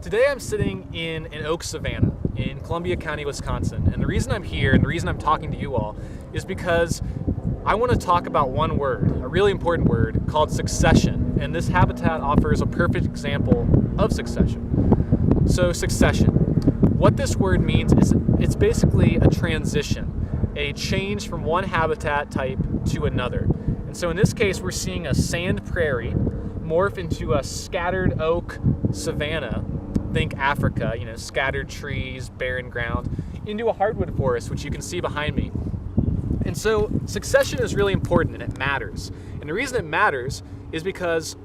Today I'm sitting in an oak savanna in Columbia County, Wisconsin. And the reason I'm here and the reason I'm talking to you all is because I want to talk about one word, a really important word called succession. And this habitat offers a perfect example of succession. So succession. What this word means is it's basically a transition, a change from one habitat type to another. And so in this case, we're seeing a sand prairie morph into a scattered oak savanna. Think Africa, scattered trees, barren ground, into a hardwood forest, which you can see behind me. And so succession is really important and it matters. And the reason it matters is because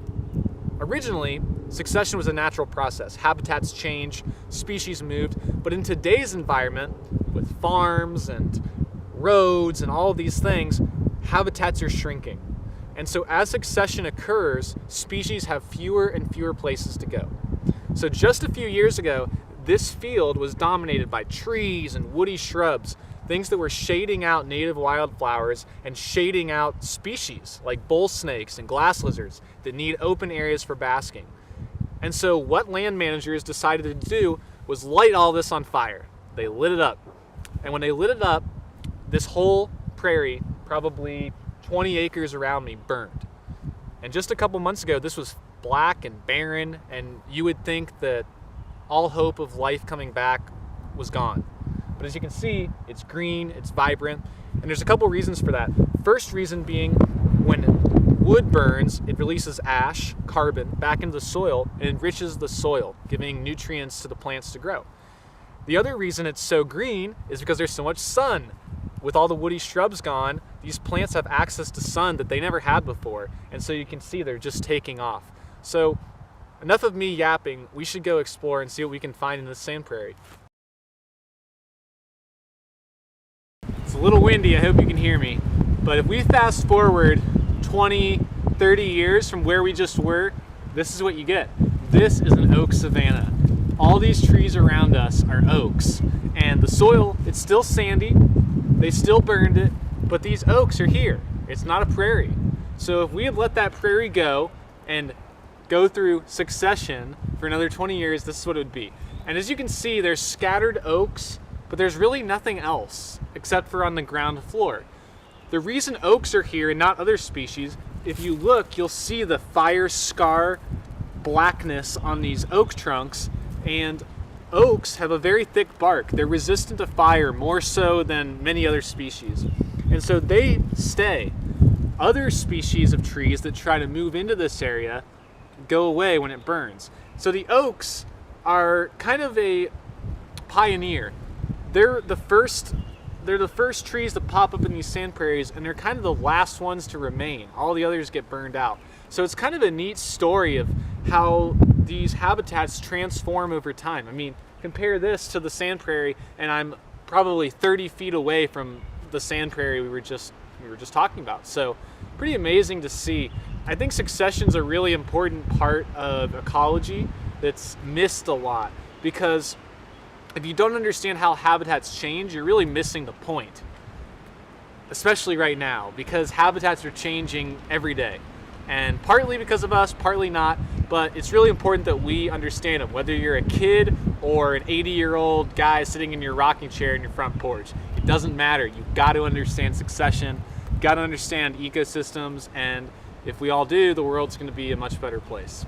originally succession was a natural process. Habitats change, species moved, but in today's environment, with farms and roads and all of these things, habitats are shrinking. And so as succession occurs, species have fewer and fewer places to go. So just a few years ago, this field was dominated by trees and woody shrubs, things that were shading out native wildflowers and shading out species like bull snakes and glass lizards that need open areas for basking. And so what land managers decided to do was light all this on fire. They lit it up. And when they lit it up, this whole prairie, probably 20 acres around me, burned. And just a couple months ago, this was black and barren, and you would think that all hope of life coming back was gone. But as you can see, it's green, it's vibrant, and there's a couple reasons for that. First reason being, when wood burns, it releases ash, carbon, back into the soil and enriches the soil, giving nutrients to the plants to grow. The other reason it's so green is because there's so much sun. With all the woody shrubs gone, these plants have access to sun that they never had before, and so you can see they're just taking off. So enough of me yapping, we should go explore and see what we can find in this sand prairie. It's a little windy, I hope you can hear me, but if we fast forward 20, 30 years from where we just were, this is what you get. This is an oak savanna. All these trees around us are oaks, and the soil, it's still sandy, they still burned it, but these oaks are here. It's not a prairie. So if we had let that prairie go and go through succession for another 20 years, this is what it would be. And as you can see, there's scattered oaks, but there's really nothing else except for on the ground floor. The reason oaks are here and not other species, if you look, you'll see the fire scar blackness on these oak trunks, and oaks have a very thick bark. They're resistant to fire more so than many other species. And so they stay. Other species of trees that try to move into this area go away when it burns. So the oaks are kind of a pioneer. They're the first trees that pop up in these sand prairies, and they're kind of the last ones to remain. All the others get burned out. So it's kind of a neat story of how these habitats transform over time. I mean, compare this to the sand prairie, and I'm probably 30 feet away from the sand prairie we were just talking about. So pretty amazing to see. I think succession's a really important part of ecology that's missed a lot, because if you don't understand how habitats change, you're really missing the point, especially right now, because habitats are changing every day. And partly because of us, partly not, but it's really important that we understand them, whether you're a kid or an 80-year-old guy sitting in your rocking chair in your front porch. It doesn't matter. You've got to understand succession, you've got to understand ecosystems, and if we all do, the world's going to be a much better place.